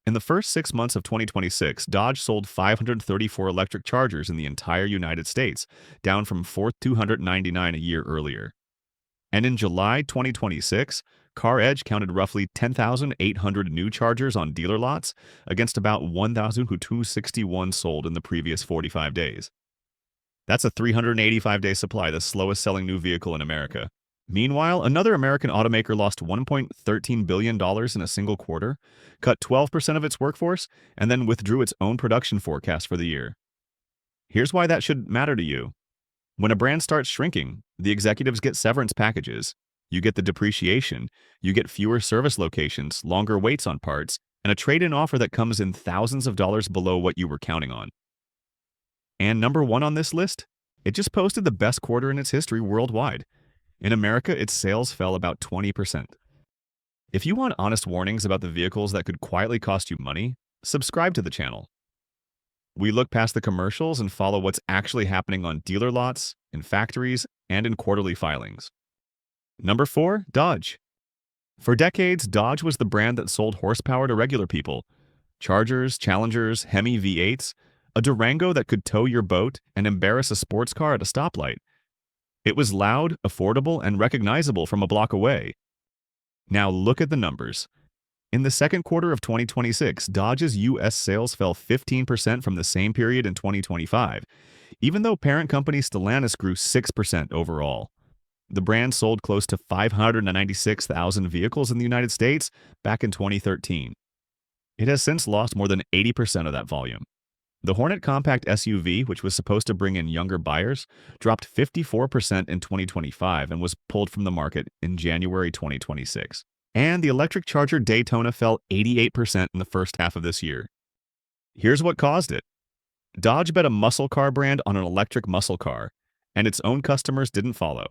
In the first 6 months of 2026, Dodge sold 534 electric Chargers in the entire United States, down from 299 a year earlier. And in July 2026, CarEdge counted roughly 10,800 new Chargers on dealer lots against about 1,261 sold in the previous 45 days. That's a 385-day supply, the slowest selling new vehicle in America. Meanwhile, another American automaker lost $1.13 billion in a single quarter, cut 12% of its workforce, and then withdrew its own production forecast for the year. Here's why that should matter to you. When a brand starts shrinking, the executives get severance packages. You get the depreciation, you get fewer service locations, longer waits on parts, and a trade-in offer that comes in thousands of dollars below what you were counting on. And number one on this list? It just posted the best quarter in its history worldwide. In America, its sales fell about 20%. If you want honest warnings about the vehicles that could quietly cost you money, subscribe to the channel. We look past the commercials and follow what's actually happening on dealer lots, in factories, and in quarterly filings. Number 4, Dodge. For decades, Dodge was the brand that sold horsepower to regular people. Chargers, Challengers, Hemi V8s, a Durango that could tow your boat and embarrass a sports car at a stoplight. It was loud, affordable, and recognizable from a block away. Now look at the numbers. In the second quarter of 2026, Dodge's U.S. sales fell 15% from the same period in 2025, even though parent company Stellantis grew 6% overall. The brand sold close to 596,000 vehicles in the United States back in 2013. It has since lost more than 80% of that volume. The Hornet compact SUV, which was supposed to bring in younger buyers, dropped 54% in 2025 and was pulled from the market in January 2026. And the electric Charger Daytona fell 88% in the first half of this year. Here's what caused it. Dodge bet a muscle car brand on an electric muscle car, and its own customers didn't follow.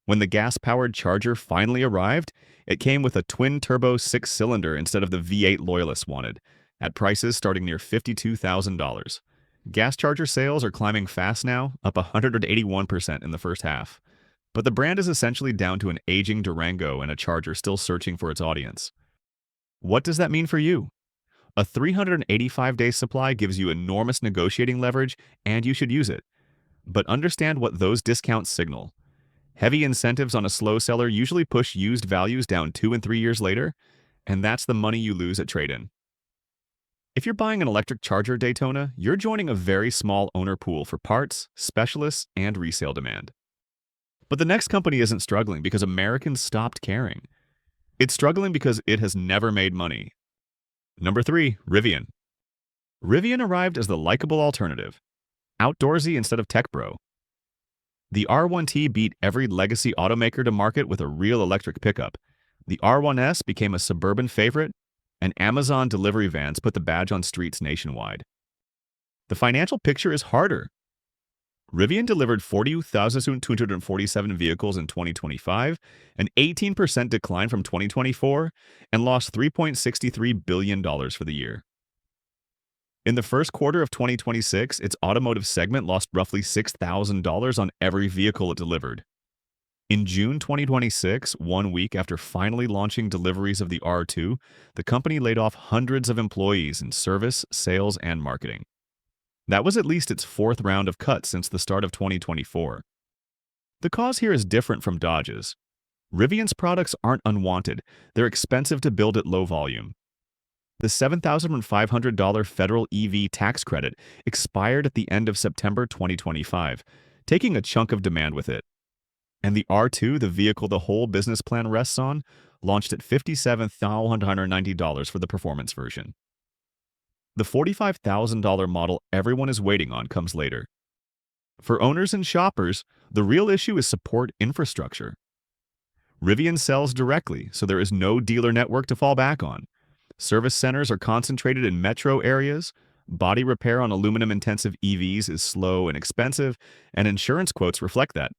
When the gas-powered Charger finally arrived, it came with a twin-turbo 6-cylinder instead of the V8 loyalists wanted, at prices starting near $52,000. Gas Charger sales are climbing fast now, up 181% in the first half. But the brand is essentially down to an aging Durango and a Charger still searching for its audience. What does that mean for you? A 385-day supply gives you enormous negotiating leverage, and you should use it. But understand what those discounts signal. Heavy incentives on a slow seller usually push used values down 2 and 3 years later, and that's the money you lose at trade-in. If you're buying an electric Charger Daytona, you're joining a very small owner pool for parts, specialists, and resale demand. But the next company isn't struggling because Americans stopped caring. It's struggling because it has never made money. Number 3, Rivian. Rivian arrived as the likable alternative. Outdoorsy instead of tech bro. The R1T beat every legacy automaker to market with a real electric pickup. The R1S became a suburban favorite, and Amazon delivery vans put the badge on streets nationwide. The financial picture is harder. Rivian delivered 40,247 vehicles in 2025, an 18% decline from 2024, and lost $3.63 billion for the year. In the first quarter of 2026, its automotive segment lost roughly $6,000 on every vehicle it delivered. In June 2026, 1 week after finally launching deliveries of the R2, the company laid off hundreds of employees in service, sales, and marketing. That was at least its 4th round of cuts since the start of 2024. The cause here is different from Dodge's. Rivian's products aren't unwanted, they're expensive to build at low volume. The $7,500 federal EV tax credit expired at the end of September 2025, taking a chunk of demand with it. And the R2, the vehicle the whole business plan rests on, launched at $57,190 for the performance version. The $45,000 model everyone is waiting on comes later. For owners and shoppers, the real issue is support infrastructure. Rivian sells directly, so there is no dealer network to fall back on. Service centers are concentrated in metro areas, body repair on aluminum-intensive EVs is slow and expensive, and insurance quotes reflect that.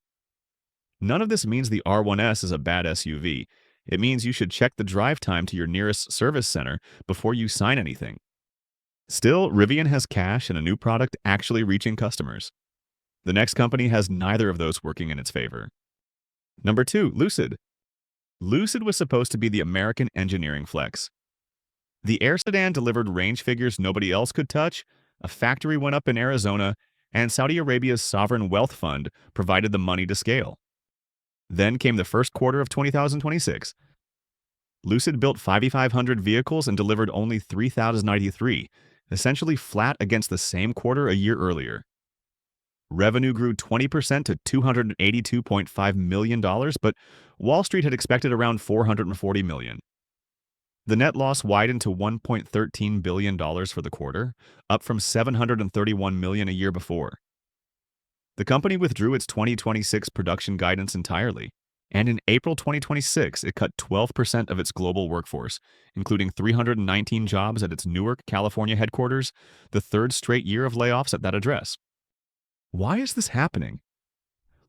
None of this means the R1S is a bad SUV. It means you should check the drive time to your nearest service center before you sign anything. Still, Rivian has cash and a new product actually reaching customers. The next company has neither of those working in its favor. Number 2, Lucid. Lucid was supposed to be the American engineering flex. The Air sedan delivered range figures nobody else could touch, a factory went up in Arizona, and Saudi Arabia's sovereign wealth fund provided the money to scale. Then came the first quarter of 2026. Lucid built 5,500 vehicles and delivered only 3,093, essentially flat against the same quarter a year earlier. Revenue grew 20% to $282.5 million, but Wall Street had expected around $440 million. The net loss widened to $1.13 billion for the quarter, up from $731 million a year before. The company withdrew its 2026 production guidance entirely, and in April 2026, it cut 12% of its global workforce, including 319 jobs at its Newark, California headquarters, the third straight year of layoffs at that address. Why is this happening?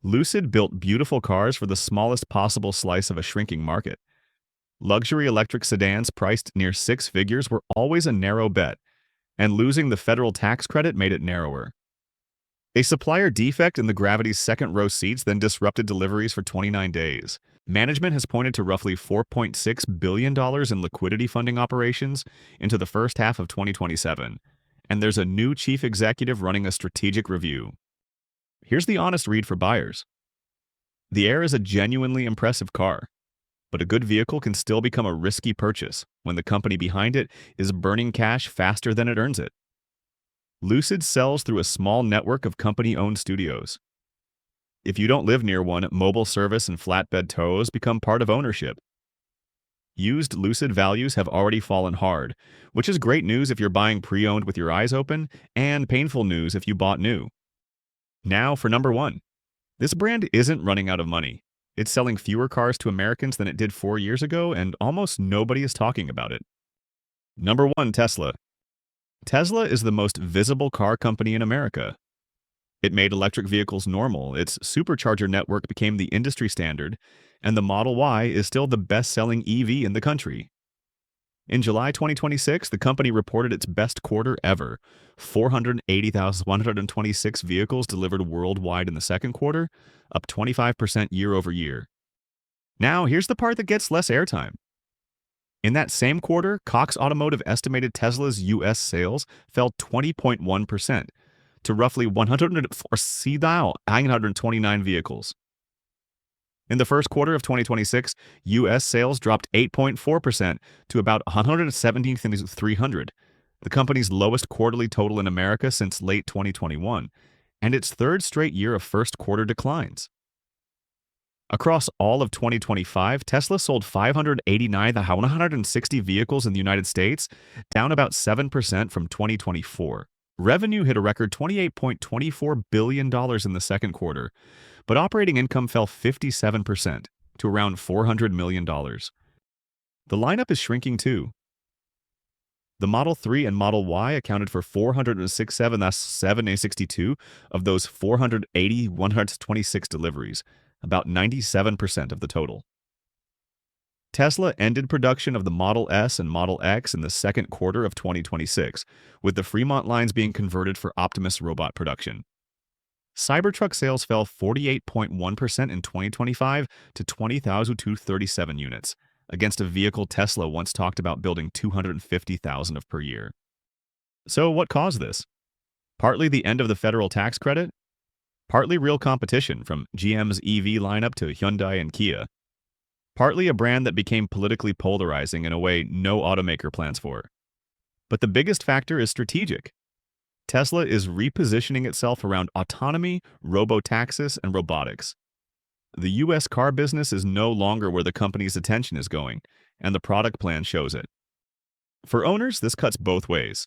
Lucid built beautiful cars for the smallest possible slice of a shrinking market. Luxury electric sedans priced near six figures were always a narrow bet, and losing the federal tax credit made it narrower. A supplier defect in the Gravity's second-row seats then disrupted deliveries for 29 days. Management has pointed to roughly $4.6 billion in liquidity funding operations into the first half of 2027, and there's a new chief executive running a strategic review. Here's the honest read for buyers. The Air is a genuinely impressive car, but a good vehicle can still become a risky purchase when the company behind it is burning cash faster than it earns it. Lucid sells through a small network of company-owned studios. If you don't live near one, mobile service and flatbed tows become part of ownership. Used Lucid values have already fallen hard, which is great news if you're buying pre-owned with your eyes open, and painful news if you bought new. Now for number one. This brand isn't running out of money. It's selling fewer cars to Americans than it did 4 years ago, and almost nobody is talking about it. Number 1, Tesla. Tesla is the most visible car company in America. It made electric vehicles normal, its supercharger network became the industry standard, and the Model Y is still the best-selling EV in the country. In July 2026, the company reported its best quarter ever. 480,126 vehicles delivered worldwide in the second quarter, up 25% year over year. Now, here's the part that gets less airtime. In that same quarter, Cox Automotive estimated Tesla's U.S. sales fell 20.1% to roughly 104,929 vehicles. In the first quarter of 2026, U.S. sales dropped 8.4% to about 117,300, the company's lowest quarterly total in America since late 2021, and its third straight year of first-quarter declines. Across all of 2025, Tesla sold 589,160 vehicles in the United States, down about 7% from 2024. Revenue hit a record $28.24 billion in the second quarter, but operating income fell 57% to around $400 million. The lineup is shrinking too. The Model 3 and Model Y accounted for 467,762 of those 480,126 deliveries, about 97% of the total. Tesla ended production of the Model S and Model X in the second quarter of 2026, with the Fremont lines being converted for Optimus robot production. Cybertruck sales fell 48.1% in 2025 to 20,237 units, against a vehicle Tesla once talked about building 250,000 of per year. So what caused this? Partly the end of the federal tax credit, partly real competition from GM's EV lineup to Hyundai and Kia, partly a brand that became politically polarizing in a way no automaker plans for. But the biggest factor is strategic. Tesla is repositioning itself around autonomy, robotaxis, and robotics. The U.S. car business is no longer where the company's attention is going, and the product plan shows it. For owners, this cuts both ways.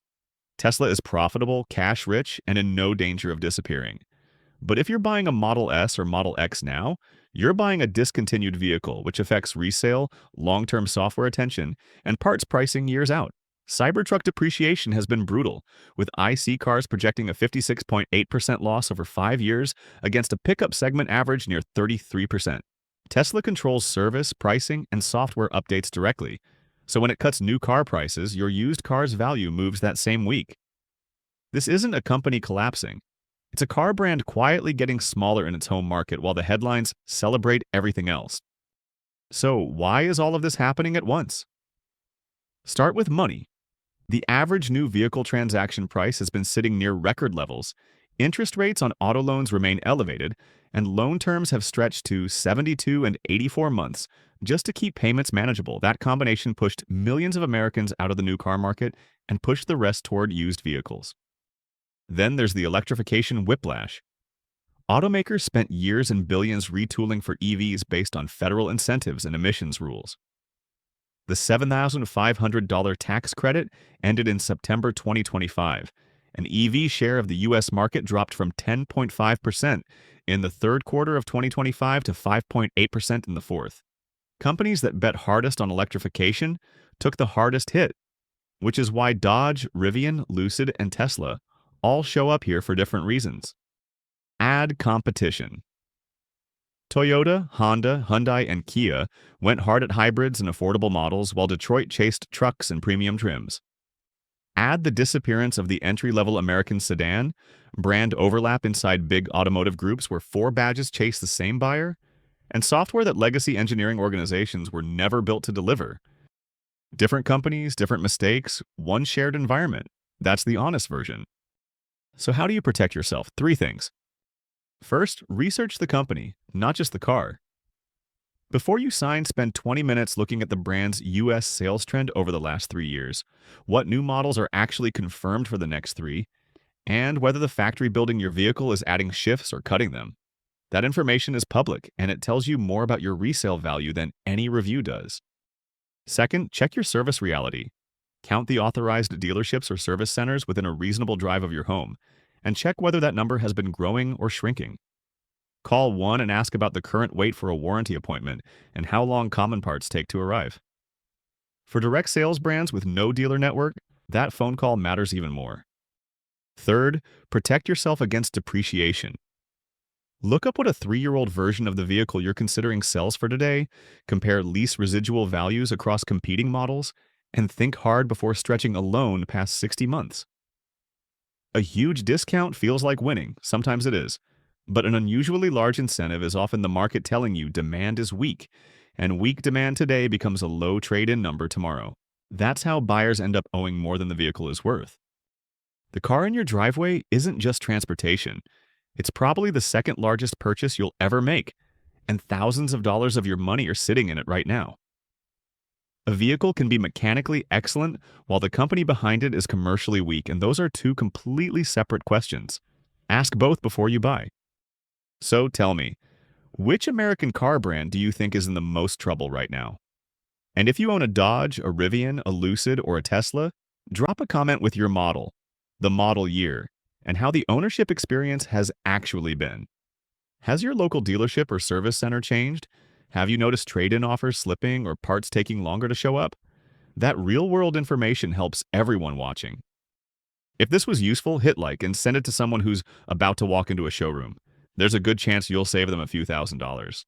Tesla is profitable, cash-rich, and in no danger of disappearing. But if you're buying a Model S or Model X now, you're buying a discontinued vehicle, which affects resale, long-term software attention, and parts pricing years out. Cybertruck depreciation has been brutal, with IC cars projecting a 56.8% loss over 5 years against a pickup segment average near 33%. Tesla controls service, pricing, and software updates directly, so when it cuts new car prices, your used car's value moves that same week. This isn't a company collapsing. It's a car brand quietly getting smaller in its home market while the headlines celebrate everything else. So why is all of this happening at once? Start with money. The average new vehicle transaction price has been sitting near record levels. Interest rates on auto loans remain elevated, and loan terms have stretched to 72 and 84 months just to keep payments manageable. That combination pushed millions of Americans out of the new car market and pushed the rest toward used vehicles. Then there's the electrification whiplash. Automakers spent years and billions retooling for EVs based on federal incentives and emissions rules. The $7,500 tax credit ended in September 2025. An EV share of the U.S. market dropped from 10.5% in the third quarter of 2025 to 5.8% in the fourth. Companies that bet hardest on electrification took the hardest hit, which is why Dodge, Rivian, Lucid, and Tesla all show up here for different reasons. Add competition. Toyota, Honda, Hyundai, and Kia went hard at hybrids and affordable models, while Detroit chased trucks and premium trims. Add the disappearance of the entry-level American sedan, brand overlap inside big automotive groups where four badges chase the same buyer, and software that legacy engineering organizations were never built to deliver. Different companies, different mistakes, one shared environment. That's the honest version. So how do you protect yourself? 3 things. First, research the company, not just the car. Before you sign, spend 20 minutes looking at the brand's US sales trend over the last 3 years, what new models are actually confirmed for the next 3, and whether the factory building your vehicle is adding shifts or cutting them. That information is public, and it tells you more about your resale value than any review does. Second, check your service reality. Count the authorized dealerships or service centers within a reasonable drive of your home, and check whether that number has been growing or shrinking. Call one and ask about the current wait for a warranty appointment and how long common parts take to arrive. For direct sales brands with no dealer network, that phone call matters even more. Third, protect yourself against depreciation. Look up what a 3-year-old version of the vehicle you're considering sells for today, compare lease residual values across competing models, and think hard before stretching a loan past 60 months. A huge discount feels like winning, sometimes it is, but an unusually large incentive is often the market telling you demand is weak, and weak demand today becomes a low trade-in number tomorrow. That's how buyers end up owing more than the vehicle is worth. The car in your driveway isn't just transportation. It's probably the second largest purchase you'll ever make, and thousands of dollars of your money are sitting in it right now. A vehicle can be mechanically excellent while the company behind it is commercially weak, and those are 2 completely separate questions. Ask both before you buy. So tell me, which American car brand do you think is in the most trouble right now? And if you own a Dodge, a Rivian, a Lucid, or a Tesla, drop a comment with your model, the model year, and how the ownership experience has actually been. Has your local dealership or service center changed? Have you noticed trade-in offers slipping or parts taking longer to show up? That real-world information helps everyone watching. If this was useful, hit like and send it to someone who's about to walk into a showroom. There's a good chance you'll save them a few $1,000s.